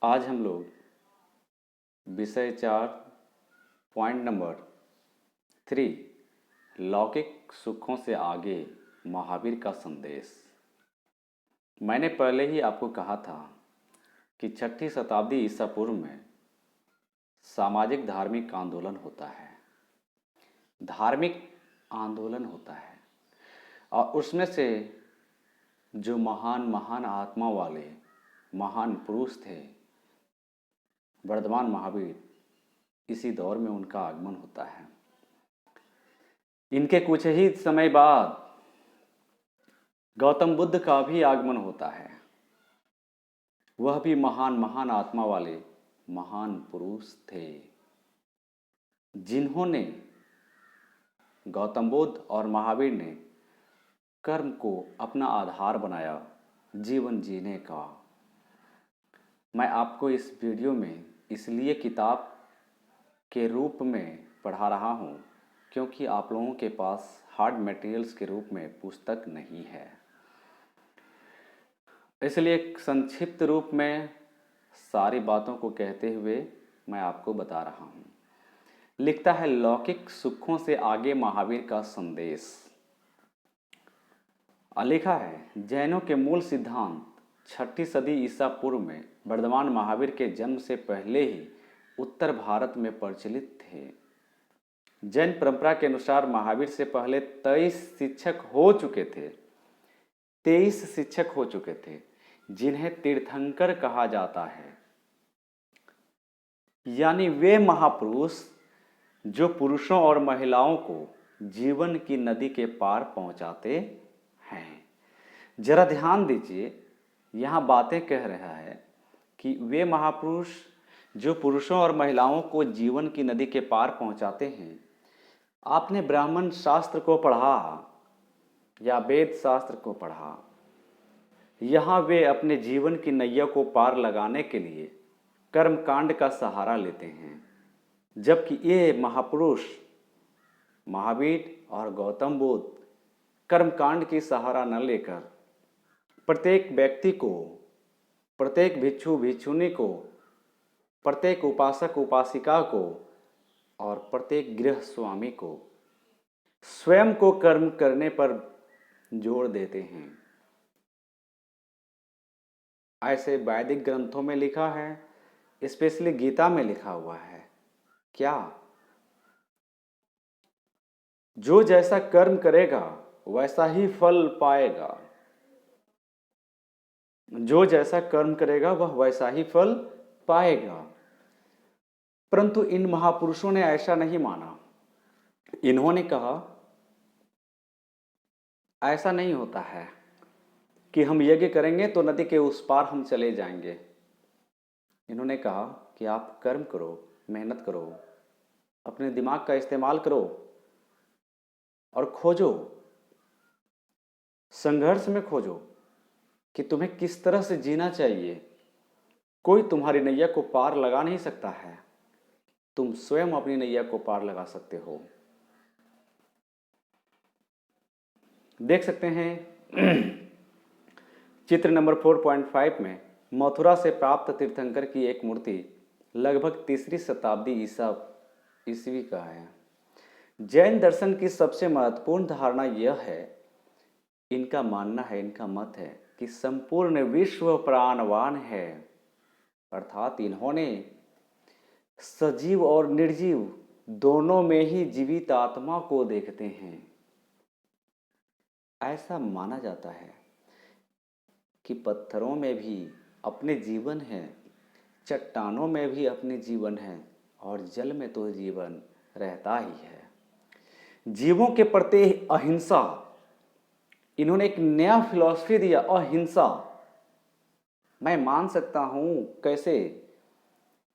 आज हम लोग विषय 4 पॉइंट नंबर 3 लौकिक सुखों से आगे महावीर का संदेश। मैंने पहले ही आपको कहा था कि 6ठी शताब्दी ईसा पूर्व में सामाजिक धार्मिक आंदोलन होता है। धार्मिक आंदोलन होता है और उसमें से जो महान महान आत्मा वाले महान पुरुष थे, वर्धमान महावीर, इसी दौर में उनका आगमन होता है। इनके कुछ ही समय बाद गौतम बुद्ध का भी आगमन होता है। वह भी महान महान आत्मा वाले महान पुरुष थे, जिन्होंने गौतम बुद्ध और महावीर ने कर्म को अपना आधार बनाया जीवन जीने का। मैं आपको इस वीडियो में इसलिए किताब के रूप में पढ़ा रहा हूँ क्योंकि आप लोगों के पास हार्ड मटेरियल्स के रूप में पुस्तक नहीं है, इसलिए संक्षिप्त रूप में सारी बातों को कहते हुए मैं आपको बता रहा हूँ। लिखता है लौकिक सुखों से आगे महावीर का संदेश। लिखा है जैनों के मूल सिद्धांत 6ठी सदी ईसा पूर्व में वर्धमान महावीर के जन्म से पहले ही उत्तर भारत में प्रचलित थे। जैन परंपरा के अनुसार महावीर से पहले 23 शिक्षक हो चुके थे जिन्हें तीर्थंकर कहा जाता है, यानी वे महापुरुष जो पुरुषों और महिलाओं को जीवन की नदी के पार पहुंचाते हैं। जरा ध्यान दीजिए, यहाँ बातें कह रहा है कि वे महापुरुष जो पुरुषों और महिलाओं को जीवन की नदी के पार पहुंचाते हैं। आपने ब्राह्मण शास्त्र को पढ़ा या वेद शास्त्र को पढ़ा, यहाँ वे अपने जीवन की नैया को पार लगाने के लिए कर्मकांड का सहारा लेते हैं, जबकि ये महापुरुष महावीर और गौतम बुद्ध कर्मकांड की सहारा न लेकर प्रत्येक व्यक्ति को, प्रत्येक भिक्षु भिक्षुनी को, प्रत्येक उपासक उपासिका को और प्रत्येक गृह स्वामी को स्वयं को कर्म करने पर जोर देते हैं। ऐसे वैदिक ग्रंथों में लिखा है, स्पेशली गीता में लिखा हुआ है क्या? जो जैसा कर्म करेगा वैसा ही फल पाएगा। जो जैसा कर्म करेगा वह वैसा ही फल पाएगा। परंतु इन महापुरुषों ने ऐसा नहीं माना। इन्होंने कहा ऐसा नहीं होता है कि हम यज्ञ करेंगे तो नदी के उस पार हम चले जाएंगे। इन्होंने कहा कि आप कर्म करो, मेहनत करो, अपने दिमाग का इस्तेमाल करो और खोजो, संघर्ष में खोजो कि तुम्हें किस तरह से जीना चाहिए। कोई तुम्हारी नैया को पार लगा नहीं सकता है, तुम स्वयं अपनी नैया को पार लगा सकते हो। देख सकते हैं चित्र नंबर 4.5 में मथुरा से प्राप्त तीर्थंकर की एक मूर्ति लगभग 3री शताब्दी ईस्वी का है। जैन दर्शन की सबसे महत्वपूर्ण धारणा यह है, इनका मानना है, इनका मत है कि संपूर्ण विश्व प्राणवान है, अर्थात इन्होंने सजीव और निर्जीव दोनों में ही जीवित आत्मा को देखते हैं। ऐसा माना जाता है कि पत्थरों में भी अपने जीवन है, चट्टानों में भी अपने जीवन है और जल में तो जीवन रहता ही है। जीवों के प्रति अहिंसा, इन्होंने एक नया फिलॉसफी दिया, अहिंसा। मैं मान सकता हूं कैसे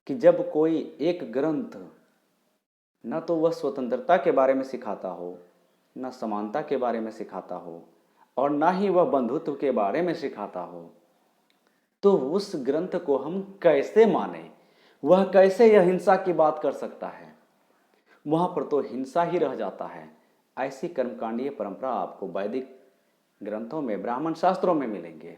कि जब कोई एक ग्रंथ न तो वह स्वतंत्रता के बारे में सिखाता हो, न समानता के बारे में सिखाता हो और ना ही वह बंधुत्व के बारे में सिखाता हो, तो उस ग्रंथ को हम कैसे माने? वह कैसे यह हिंसा की बात कर सकता है? वहाँ पर तो हिंसा ही रह जाता है। ऐसी कर्मकांडीय परंपरा आपको वैदिक ग्रंथों में, ब्राह्मण शास्त्रों में मिलेंगे।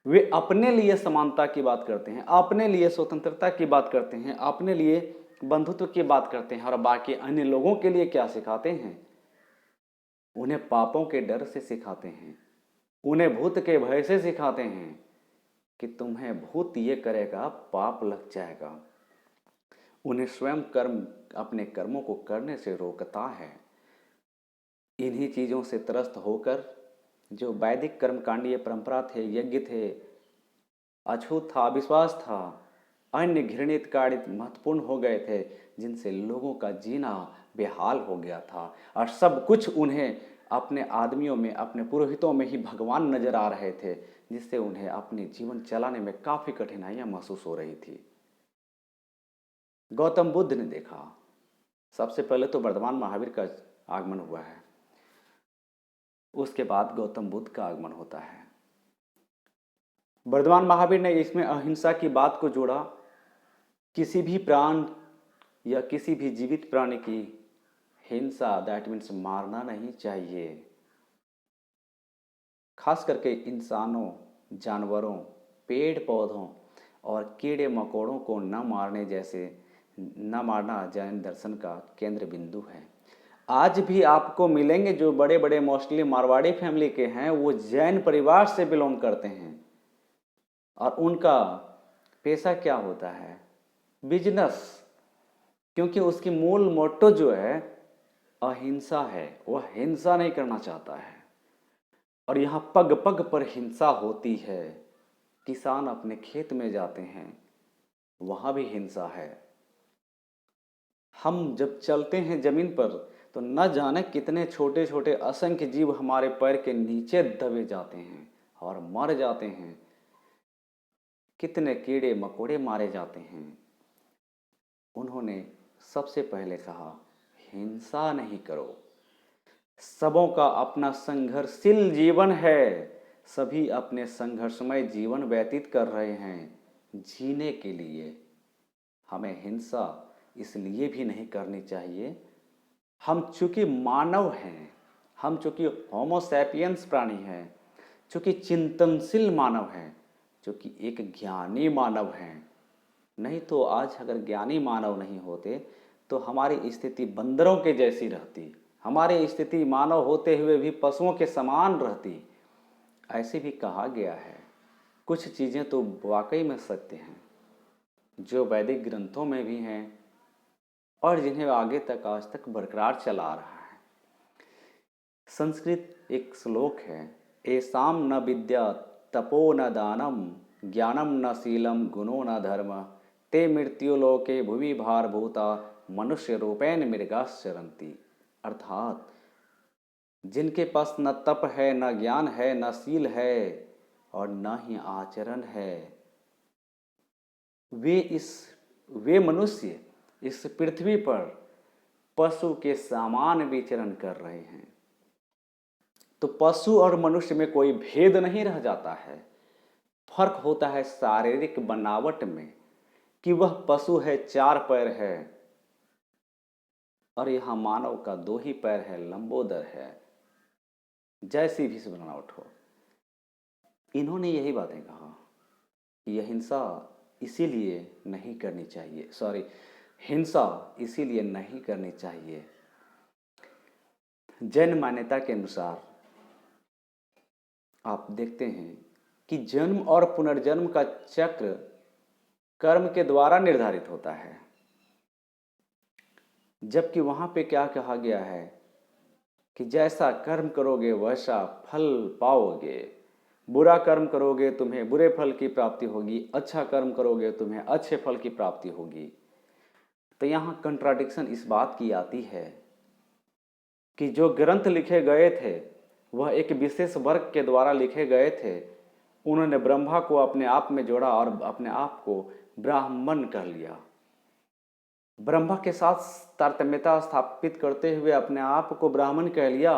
वे अपने लिए समानता की बात करते हैं, अपने लिए स्वतंत्रता की बात करते हैं, अपने लिए बंधुत्व की बात करते हैं, और बाकी अन्य लोगों के लिए क्या सिखाते हैं? उन्हें पापों के डर से सिखाते हैं, उन्हें भूत के भय से सिखाते हैं कि तुम्हें भूत ये करेगा, पाप लग जाएगा। उन्हें स्वयं कर्म, अपने कर्मों को करने से रोकता है। इन्हीं चीज़ों से त्रस्त होकर जो वैदिक कर्मकांडीय परंपरा थे, यज्ञ थे, अछूत था, विश्वास था, अन्य घृणित कार्य महत्वपूर्ण हो गए थे, जिनसे लोगों का जीना बेहाल हो गया था, और सब कुछ उन्हें अपने आदमियों में, अपने पुरोहितों में ही भगवान नजर आ रहे थे, जिससे उन्हें अपने जीवन चलाने में काफ़ी कठिनाइयाँ महसूस हो रही थी। गौतम बुद्ध ने देखा, सबसे पहले तो वर्धमान महावीर का आगमन हुआ है, उसके बाद गौतम बुद्ध का आगमन होता है। वर्धमान महावीर ने इसमें अहिंसा की बात को जोड़ा। किसी भी प्राण या किसी भी जीवित प्राणी की हिंसा, दैट मीन्स मारना नहीं चाहिए। खास करके इंसानों, जानवरों, पेड़ पौधों और कीड़े मकोड़ों को न मारने जैसे न मारना जैन दर्शन का केंद्र बिंदु है। आज भी आपको मिलेंगे जो बड़े बड़े मोस्टली मारवाड़ी फैमिली के हैं, वो जैन परिवार से बिलोंग करते हैं, और उनका पेशा क्या होता है? बिजनेस। क्योंकि उसकी मूल मोटो जो है अहिंसा है, वह हिंसा नहीं करना चाहता है। और यहाँ पग पग पर हिंसा होती है। किसान अपने खेत में जाते हैं, वहाँ भी हिंसा है। हम जब चलते हैं जमीन पर तो न जाने कितने छोटे छोटे असंख्य जीव हमारे पैर के नीचे दबे जाते हैं और मर जाते हैं। कितने कीड़े मकोड़े मारे जाते हैं। उन्होंने सबसे पहले कहा, हिंसा नहीं करो। सबों का अपना संघर्षशील जीवन है, सभी अपने संघर्षमय जीवन व्यतीत कर रहे हैं। जीने के लिए हमें हिंसा इसलिए भी नहीं करनी चाहिए, हम चूंकि मानव हैं, हम चूंकि होमोसैपियंस प्राणी हैं, चूंकि चिंतनशील मानव हैं, चूंकि एक ज्ञानी मानव हैं। नहीं तो आज अगर ज्ञानी मानव नहीं होते तो हमारी स्थिति बंदरों के जैसी रहती, हमारी स्थिति मानव होते हुए भी पशुओं के समान रहती। ऐसे भी कहा गया है। कुछ चीज़ें तो वाकई में सत्य हैं, जो वैदिक ग्रंथों में भी हैं और जिन्हें आगे तक आज तक बरकरार चला आ रहा है। संस्कृत एक श्लोक है, एसाम न विद्या तपो न दानम ज्ञानम न शीलम गुणो न धर्म ते मृत्युलोके भुवि भारभूता मनुष्य रूपेण मृगाश्चरन्ति। अर्थात जिनके पास न तप है, न ज्ञान है, न शील है और न ही आचरण है, वे मनुष्य इस पृथ्वी पर पशु के समान विचरण कर रहे हैं। तो पशु और मनुष्य में कोई भेद नहीं रह जाता है। फर्क होता है शारीरिक बनावट में, कि वह पशु है, 4 पैर है, और यहाँ मानव का 2 ही पैर है, लंबोदर है, जैसी भी बनावट हो। इन्होंने यही बातें कहा कि यह हिंसा इसीलिए नहीं करनी चाहिए, हिंसा इसीलिए नहीं करनी चाहिए। जैन मान्यता के अनुसार आप देखते हैं कि जन्म और पुनर्जन्म का चक्र कर्म के द्वारा निर्धारित होता है, जबकि वहाँ पे क्या कहा गया है कि जैसा कर्म करोगे वैसा फल पाओगे। बुरा कर्म करोगे तुम्हें बुरे फल की प्राप्ति होगी, अच्छा कर्म करोगे तुम्हें अच्छे फल की प्राप्ति होगी। तो यहाँ कंट्राडिक्शन इस बात की आती है कि जो ग्रंथ लिखे गए थे वह एक विशेष वर्ग के द्वारा लिखे गए थे। उन्होंने ब्रह्मा को अपने आप में जोड़ा और अपने आप को ब्राह्मण कह लिया। ब्रह्मा के साथ तारतम्यता स्थापित करते हुए अपने आप को ब्राह्मण कह लिया,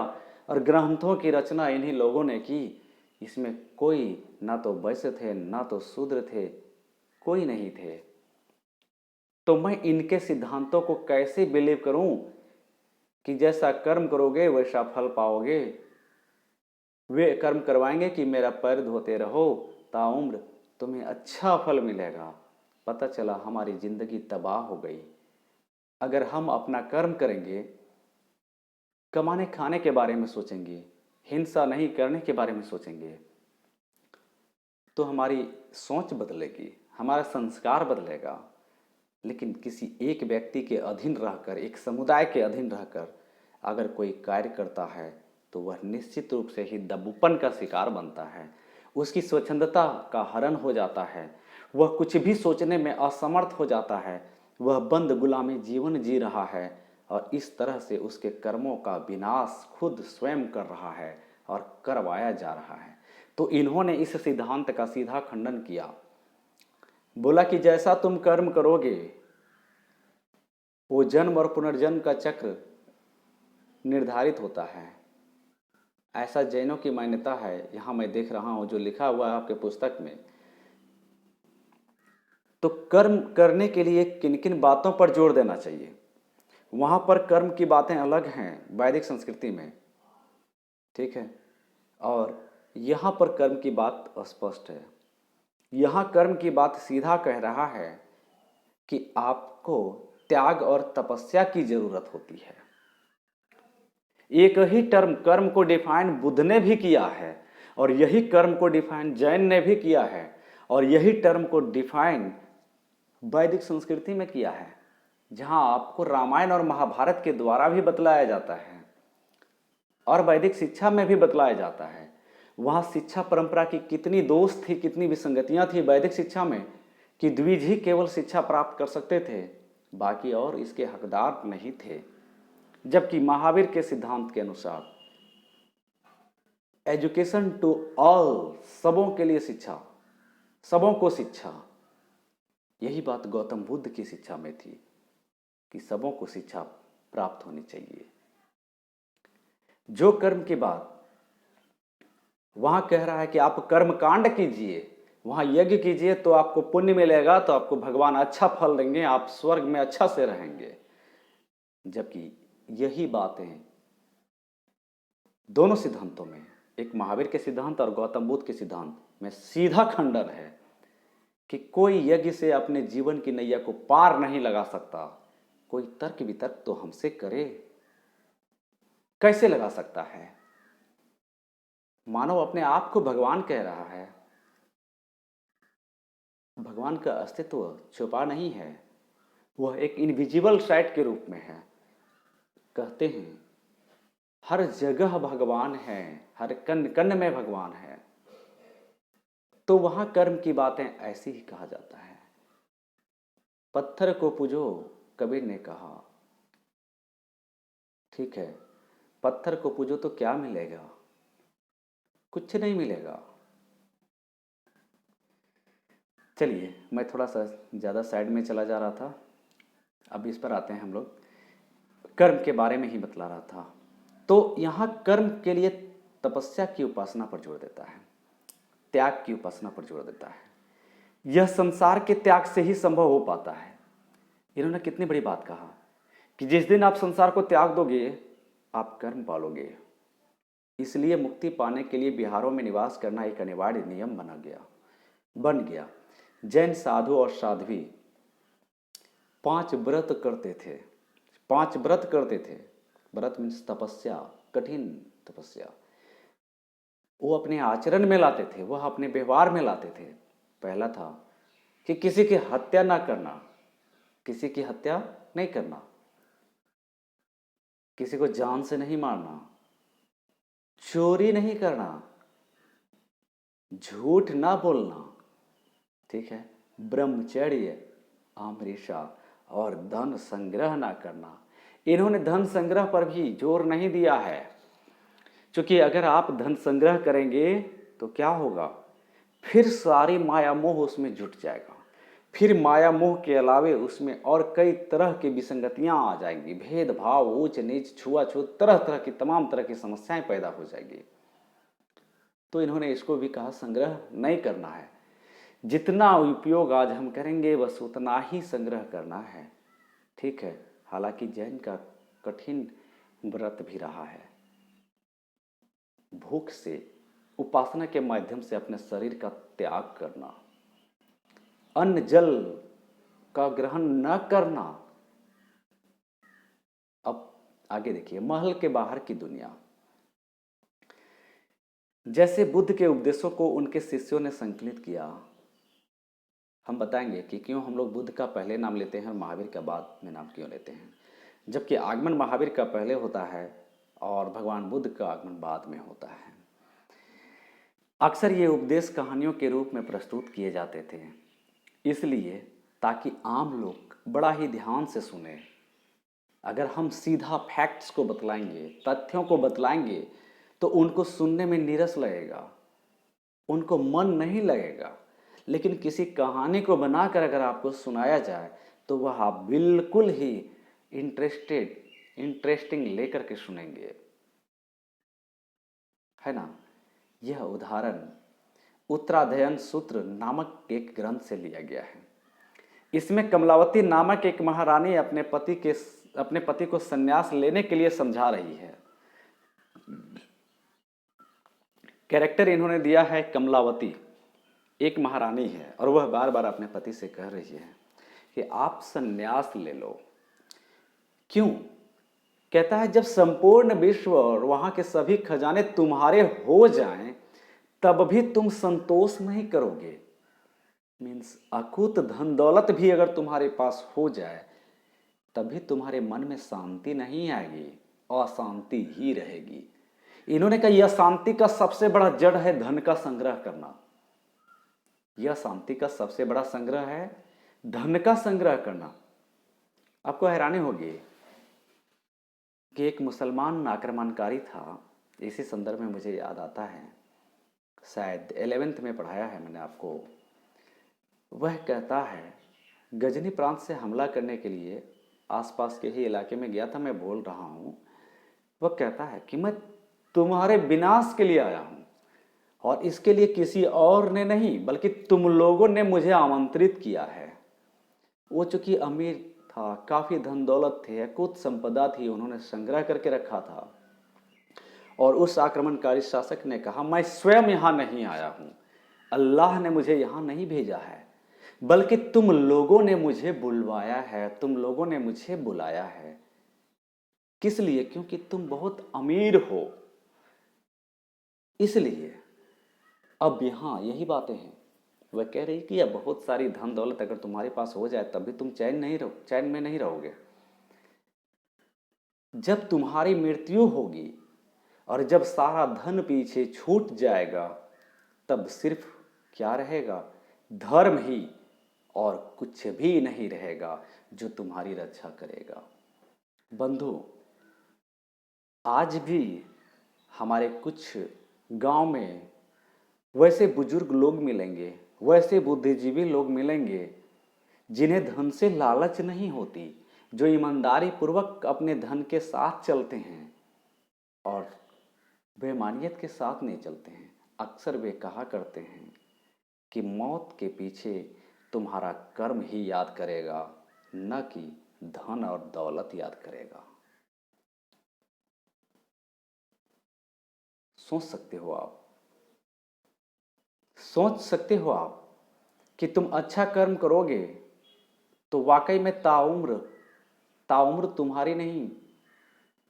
और ग्रंथों की रचना इन्हीं लोगों ने की। इसमें कोई ना तो वैश्य थे, ना तो शूद्र थे, कोई नहीं थे। तो मैं इनके सिद्धांतों को कैसे बिलीव करूं कि जैसा कर्म करोगे वैसा फल पाओगे। वे कर्म करवाएंगे कि मेरा पैर धोते रहो, ताउम्र तुम्हें अच्छा फल मिलेगा। पता चला हमारी ज़िंदगी तबाह हो गई। अगर हम अपना कर्म करेंगे, कमाने खाने के बारे में सोचेंगे, हिंसा नहीं करने के बारे में सोचेंगे, तो हमारी सोच बदलेगी, हमारा संस्कार बदलेगा। लेकिन किसी एक व्यक्ति के अधीन रहकर, एक समुदाय के अधीन रहकर अगर कोई कार्य करता है तो वह निश्चित रूप से ही दबुपन का शिकार बनता है। उसकी स्वच्छंदता का हरण हो जाता है, वह कुछ भी सोचने में असमर्थ हो जाता है, वह बंद गुलामी जीवन जी रहा है और इस तरह से उसके कर्मों का विनाश खुद स्वयं कर रहा है और करवाया जा रहा है। तो इन्होंने इस सिद्धांत का सीधा खंडन किया। बोला कि जैसा तुम कर्म करोगे वो जन्म और पुनर्जन्म का चक्र निर्धारित होता है। ऐसा जैनों की मान्यता है, यहाँ मैं देख रहा हूँ जो लिखा हुआ है आपके पुस्तक में। तो कर्म करने के लिए किन किन बातों पर जोर देना चाहिए, वहाँ पर कर्म की बातें अलग हैं वैदिक संस्कृति में, ठीक है, और यहाँ पर कर्म की बात स्पष्ट है। यहाँ कर्म की बात सीधा कह रहा है कि आपको त्याग और तपस्या की जरूरत होती है। एक ही टर्म कर्म को डिफाइन बुद्ध ने भी किया है और यही कर्म को डिफाइन जैन ने भी किया है और यही टर्म को डिफाइन वैदिक संस्कृति में किया है, जहां आपको रामायण और महाभारत के द्वारा भी बतलाया जाता है और वैदिक शिक्षा में भी बतलाया जाता है। वहाँ शिक्षा परंपरा की कितनी दोष थी, कितनी विसंगतियाँ थी वैदिक शिक्षा में कि द्विज ही केवल शिक्षा प्राप्त कर सकते थे, बाकी और इसके हकदार नहीं थे। जबकि महावीर के सिद्धांत के अनुसार एजुकेशन टू ऑल, सबों के लिए शिक्षा, सबों को शिक्षा, यही बात गौतम बुद्ध की शिक्षा में थी कि सबों को शिक्षा प्राप्त होनी चाहिए। जो कर्म की बात वहां कह रहा है कि आप कर्म कांड कीजिए, वहां यज्ञ कीजिए तो आपको पुण्य मिलेगा, तो आपको भगवान अच्छा फल देंगे, आप स्वर्ग में अच्छा से रहेंगे। जबकि यही बातें दोनों सिद्धांतों में, एक महावीर के सिद्धांत और गौतम बुद्ध के सिद्धांत में सीधा खंडन है कि कोई यज्ञ से अपने जीवन की नैया को पार नहीं लगा सकता। कोई तर्क वितर्क तो हमसे करे, कैसे लगा सकता है? मानव अपने आप को भगवान कह रहा है। भगवान का अस्तित्व छुपा नहीं है, वह एक इनविजिबल साइट के रूप में है। कहते हैं हर जगह भगवान है, हर कण कण में भगवान है। तो वहां कर्म की बातें ऐसी ही कहा जाता है। पत्थर को पूजो, कबीर ने कहा, ठीक है, पत्थर को पूजो तो क्या मिलेगा? कुछ नहीं मिलेगा। चलिए, मैं थोड़ा सा ज़्यादा साइड में चला जा रहा था, अब इस पर आते हैं हम लोग। कर्म के बारे में ही बतला रहा था। तो यहाँ कर्म के लिए तपस्या की उपासना पर जोर देता है, त्याग की उपासना पर जोर देता है। यह संसार के त्याग से ही संभव हो पाता है। इन्होंने कितनी बड़ी बात कहा कि जिस दिन आप संसार को त्याग दोगे आप कर्म पालोगे। इसलिए मुक्ति पाने के लिए बिहारों में निवास करना एक अनिवार्य नियम बन गया। जैन साधु और साध्वी 5 व्रत करते थे। 5 व्रत करते थे। व्रत मीन्स तपस्या, कठिन तपस्या। वो अपने आचरण में लाते थे, वह अपने व्यवहार में लाते थे। पहला था कि किसी की हत्या ना करना, किसी की हत्या नहीं करना, किसी को जान से नहीं मारना, चोरी नहीं करना, झूठ ना बोलना, ठीक है, ब्रह्मचर्य, आमरीशा और धन संग्रह ना करना। इन्होंने धन संग्रह पर भी जोर नहीं दिया है, क्योंकि अगर आप धन संग्रह करेंगे तो क्या होगा, फिर सारी माया मोह उसमें जुट जाएगा। फिर माया मोह के अलावे उसमें और कई तरह की विसंगतियां आ जाएंगी, भेदभाव, ऊंच नीच, छुआछूत, तरह तरह की तमाम तरह की समस्याएं पैदा हो जाएगी। तो इन्होंने इसको भी कहा संग्रह नहीं करना है। जितना उपयोग आज हम करेंगे बस उतना ही संग्रह करना है, ठीक है। हालांकि जैन का कठिन व्रत भी रहा है। भूख से उपासना के माध्यम से अपने शरीर का त्याग करना, अन्न जल का ग्रहण न करना। अब आगे देखिए, महल के बाहर की दुनिया। जैसे बुद्ध के उपदेशों को उनके शिष्यों ने संकलित किया। हम बताएंगे कि क्यों हम लोग बुद्ध का पहले नाम लेते हैं और महावीर का बाद में नाम क्यों लेते हैं, जबकि आगमन महावीर का पहले होता है और भगवान बुद्ध का आगमन बाद में होता है। अक्सर ये उपदेश कहानियों के रूप में प्रस्तुत किए जाते थे, इसलिए ताकि आम लोग बड़ा ही ध्यान से सुने। अगर हम सीधा फैक्ट्स को बतलाएंगे, तथ्यों को बतलाएंगे, तो उनको सुनने में नीरस लगेगा, उनको मन नहीं लगेगा। लेकिन किसी कहानी को बनाकर अगर आपको सुनाया जाए तो वह आप बिल्कुल ही इंटरेस्टिंग लेकर के सुनेंगे, है ना। यह उदाहरण उत्तराध्ययन सूत्र नामक एक ग्रंथ से लिया गया है। इसमें कमलावती नामक एक महारानी अपने पति को संन्यास लेने के लिए समझा रही है। कैरेक्टर इन्होंने दिया है कमलावती, एक महारानी है और वह बार बार अपने पति से कह रही है कि आप संन्यास ले लो। क्यों? कहता है जब संपूर्ण विश्व और वहां के सभी खजाने तुम्हारे हो जाएं तब भी तुम संतोष नहीं करोगे। मीन्स अकूत धन दौलत भी अगर तुम्हारे पास हो जाए तभी तुम्हारे मन में शांति नहीं आएगी, अशांति ही रहेगी। इन्होंने कहा यह शांति का सबसे बड़ा जड़ है धन का संग्रह करना। यह शांति का सबसे बड़ा संग्रह है धन का संग्रह करना। आपको हैरानी होगी कि एक मुसलमान आक्रमणकारी था, इसी संदर्भ में मुझे याद आता है, शायद 11th में पढ़ाया है मैंने आपको। वह कहता है गजनी प्रांत से हमला करने के लिए आसपास के ही इलाके में गया था, मैं बोल रहा हूँ। वह कहता है कि मैं तुम्हारे विनाश के लिए आया हूँ और इसके लिए किसी और ने नहीं बल्कि तुम लोगों ने मुझे आमंत्रित किया है। वो चूंकि अमीर था, काफ़ी धन दौलत थे, कुछ संपदा थी, उन्होंने संग्रह करके रखा था। और उस आक्रमणकारी शासक ने कहा मैं स्वयं यहाँ नहीं आया हूँ, अल्लाह ने मुझे यहाँ नहीं भेजा है, बल्कि तुम लोगों ने मुझे बुलवाया है, तुम लोगों ने मुझे बुलाया है। किस लिए? क्योंकि तुम बहुत अमीर हो, इसलिए। अब यहाँ यही बातें हैं। वह कह रही कि अब बहुत सारी धन दौलत अगर तुम्हारे पास हो जाए तब भी तुम चैन में नहीं रहोगे। जब तुम्हारी मृत्यु होगी और जब सारा धन पीछे छूट जाएगा तब सिर्फ क्या रहेगा? धर्म ही, और कुछ भी नहीं रहेगा जो तुम्हारी रक्षा करेगा। बंधु, आज भी हमारे कुछ गांव में वैसे बुजुर्ग लोग मिलेंगे, वैसे बुद्धिजीवी लोग मिलेंगे जिन्हें धन से लालच नहीं होती, जो ईमानदारी पूर्वक अपने धन के साथ चलते हैं और बेईमानियत के साथ नहीं चलते हैं। अक्सर वे कहा करते हैं कि मौत के पीछे तुम्हारा कर्म ही याद करेगा, न कि धन और दौलत याद करेगा। सोच सकते हो आप कि तुम अच्छा कर्म करोगे तो वाकई में ताउम्र तुम्हारी नहीं,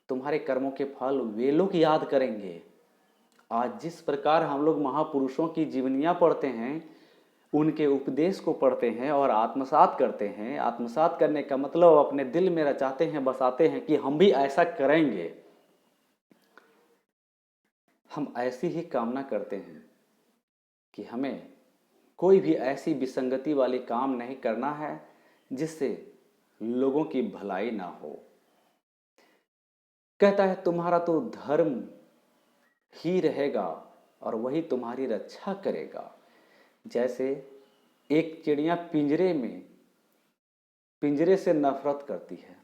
तुम्हारे कर्मों के फल वे लोग याद करेंगे। आज जिस प्रकार हम लोग महापुरुषों की जीवनियाँ पढ़ते हैं, उनके उपदेश को पढ़ते हैं और आत्मसात करते हैं, आत्मसात करने का मतलब अपने दिल में रचाते हैं, बसाते हैं कि हम भी ऐसा करेंगे। हम ऐसी ही कामना करते हैं कि हमें कोई भी ऐसी विसंगति वाली काम नहीं करना है जिससे लोगों की भलाई ना हो। कहता है तुम्हारा तो धर्म ही रहेगा और वही तुम्हारी रक्षा करेगा। जैसे एक चिड़िया पिंजरे से नफरत करती है,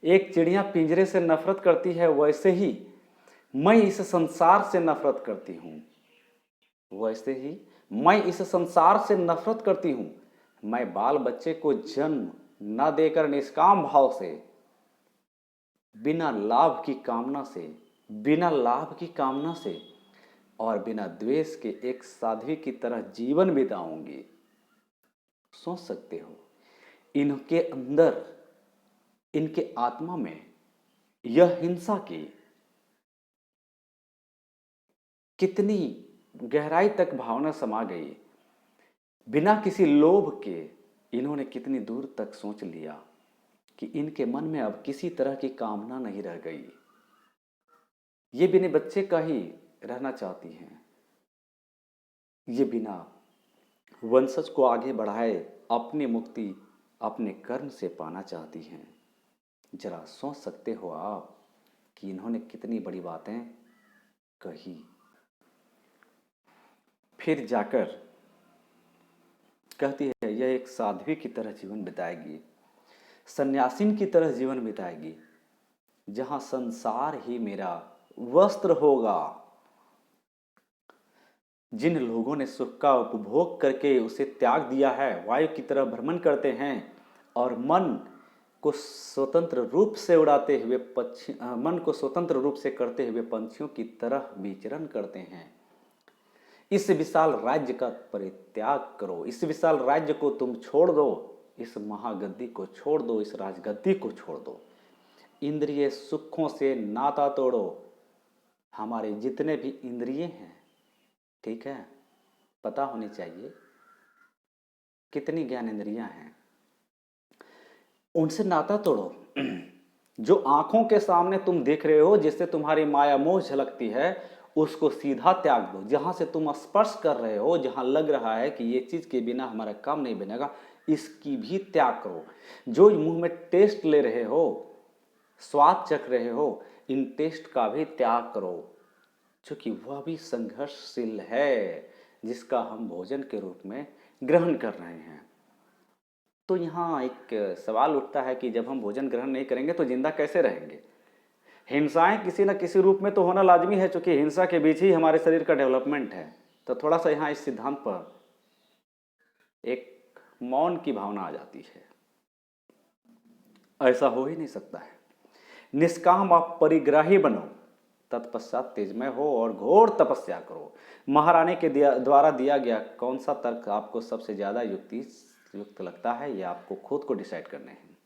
एक चिड़िया पिंजरे से नफरत करती है, वैसे ही मैं इस संसार से नफरत करती हूँ, वैसे ही मैं इस संसार से नफरत करती हूँ। मैं बाल बच्चे को जन्म न देकर निष्काम भाव से, बिना लाभ की कामना से और बिना द्वेष के एक साध्वी की तरह जीवन बिताऊंगी। सोच सकते हो इनके अंदर, इनके आत्मा में यह हिंसा की कितनी गहराई तक भावना समा गई। बिना किसी लोभ के इन्होंने कितनी दूर तक सोच लिया कि इनके मन में अब किसी तरह की कामना नहीं रह गई। ये बिना बच्चे का ही रहना चाहती हैं। ये बिना वंशज को आगे बढ़ाए अपनी मुक्ति अपने कर्म से पाना चाहती हैं। जरा सोच सकते हो आप कि इन्होंने कितनी बड़ी बातें कही। फिर जाकर कहती है यह एक साध्वी की तरह जीवन बिताएगी, सन्यासिन की तरह जीवन बिताएगी, जहां संसार ही मेरा वस्त्र होगा। जिन लोगों ने सुख का उपभोग करके उसे त्याग दिया है, वायु की तरह भ्रमण करते हैं और मन को स्वतंत्र रूप से उड़ाते हुए मन को स्वतंत्र रूप से करते हुए पंछियों की तरह विचरण करते हैं। इस विशाल राज्य का परित्याग करो, इस विशाल राज्य को तुम छोड़ दो, इस महागद्दी को छोड़ दो, इस राजगद्दी को छोड़ दो, इंद्रिय सुखों से नाता तोड़ो। हमारे जितने भी इंद्रिय हैं, ठीक है, पता होनी चाहिए कितनी ज्ञान इंद्रियां हैं, उनसे नाता तोड़ो। जो आंखों के सामने तुम देख रहे हो, जिससे तुम्हारी माया मोह झलकती है, उसको सीधा त्याग दो। जहां से तुम स्पर्श कर रहे हो, जहां लग रहा है कि ये चीज के बिना हमारा काम नहीं बनेगा, इसकी भी त्याग करो। जो मुंह में टेस्ट ले रहे हो, स्वाद चख रहे हो, इन टेस्ट का भी त्याग करो, क्योंकि वह भी संघर्षशील है, जिसका हम भोजन के रूप में ग्रहण कर रहे हैं। तो यहाँ एक सवाल उठता है कि जब हम भोजन ग्रहण नहीं करेंगे तो जिंदा कैसे रहेंगे। हिंसाएं किसी न किसी रूप में तो होना लाजमी है, क्योंकि हिंसा के बीच ही हमारे शरीर का डेवलपमेंट है। तो थोड़ा सा यहाँ इस सिद्धांत पर एक मौन की भावना आ जाती है। ऐसा हो ही नहीं सकता है। निष्काम आप परिग्राही बनो, तत्पश्चात तेजमय हो और घोर तपस्या करो। महारानी के द्वारा दिया गया कौन सा तर्क आपको सबसे ज्यादा युक्त लगता है, ये आपको खुद को डिसाइड करने हैं।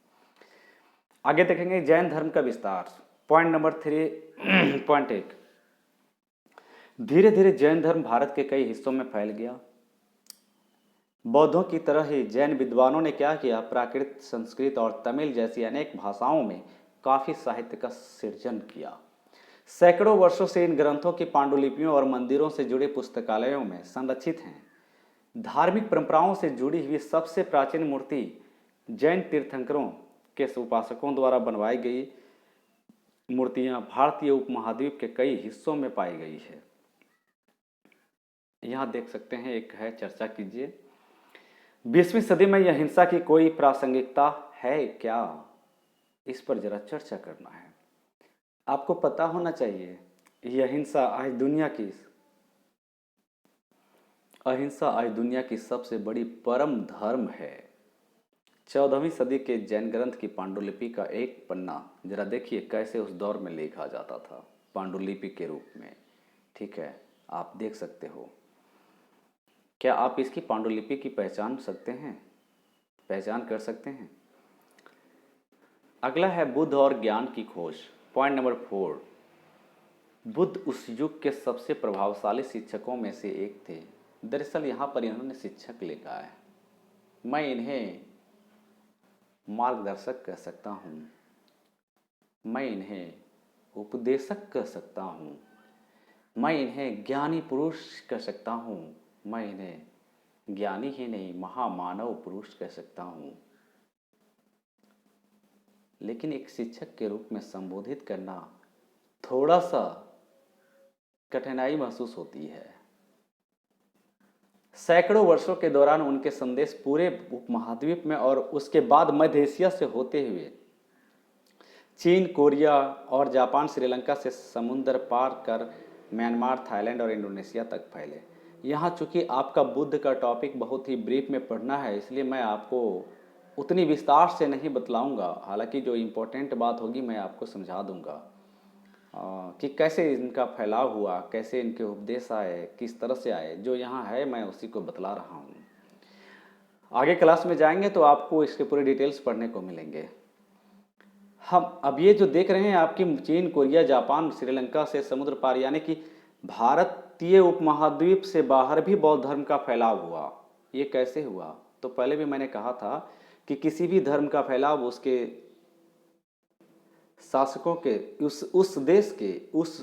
आगे देखेंगे जैन धर्म का विस्तार, पॉइंट नंबर 3.1। धीरे धीरे जैन धर्म भारत के कई हिस्सों में फैल गया। बौद्धों की तरह ही जैन विद्वानों ने क्या किया, प्राकृत, संस्कृत और तमिल जैसी अनेक भाषाओं में काफी साहित्य का सृजन किया। सैकड़ों वर्षों से इन ग्रंथों की पांडुलिपियों और मंदिरों से जुड़े पुस्तकालयों में संरक्षित हैं। धार्मिक परंपराओं से जुड़ी हुई सबसे प्राचीन मूर्ति जैन तीर्थंकरों के उपासकों द्वारा बनवाई गई मूर्तियां भारतीय उपमहाद्वीप के कई हिस्सों में पाई गई है। यहां देख सकते हैं, एक है, चर्चा कीजिए। 20वीं सदी में यह हिंसा की कोई प्रासंगिकता है क्या, इस पर जरा चर्चा करना है। आपको पता होना चाहिए यह हिंसा आज दुनिया की सबसे बड़ी परम धर्म है। 14वीं सदी के जैन ग्रंथ की पांडुलिपि का एक पन्ना जरा देखिए कैसे उस दौर में लिखा जाता था, पांडुलिपि के रूप में। ठीक है, आप देख सकते हो। क्या आप इसकी पांडुलिपि की पहचान कर सकते हैं? अगला है बुद्ध और ज्ञान की खोज, पॉइंट नंबर 4। बुद्ध उस युग के सबसे प्रभावशाली शिक्षकों में से एक थे। दरअसल यहाँ पर इन्होंने शिक्षक लिखा है, मैं इन्हें मार्गदर्शक कह सकता हूँ, मैं इन्हें उपदेशक कह सकता हूँ, मैं इन्हें ज्ञानी पुरुष कह सकता हूँ, मैं इन्हें ज्ञानी ही नहीं महामानव पुरुष कह सकता हूँ। लेकिन एक शिक्षक के रूप में संबोधित करना थोड़ा सा कठिनाई महसूस होती है। सैकड़ों वर्षों के दौरान उनके संदेश पूरे उपमहाद्वीप में और उसके बाद मध्य एशिया से होते हुए चीन, कोरिया और जापान, श्रीलंका से समुद्र पार कर म्यांमार, थाईलैंड और इंडोनेशिया तक फैले। यहाँ चूंकि आपका बुद्ध का टॉपिक बहुत ही ब्रीफ में पढ़ना है, इसलिए मैं आपको उतनी विस्तार से नहीं बतलाऊंगा। हालांकि जो इम्पोर्टेंट बात होगी मैं आपको समझा दूंगा। कि कैसे इनका फैलाव हुआ, कैसे इनके उपदेश आए, किस तरह से आए, जो यहाँ है मैं उसी को बतला रहा हूँ। आगे क्लास में जाएंगे तो आपको इसके पूरे डिटेल्स पढ़ने को मिलेंगे। हम अब ये जो देख रहे हैं आपकी चीन, कोरिया, जापान, श्रीलंका से समुद्र पार, यानी कि भारतीय उपमहाद्वीप से बाहर भी बौद्ध धर्म का फैलाव हुआ। ये कैसे हुआ? तो पहले भी मैंने कहा था कि किसी भी धर्म का फैलाव उसके शासकों के, उस देश के, उस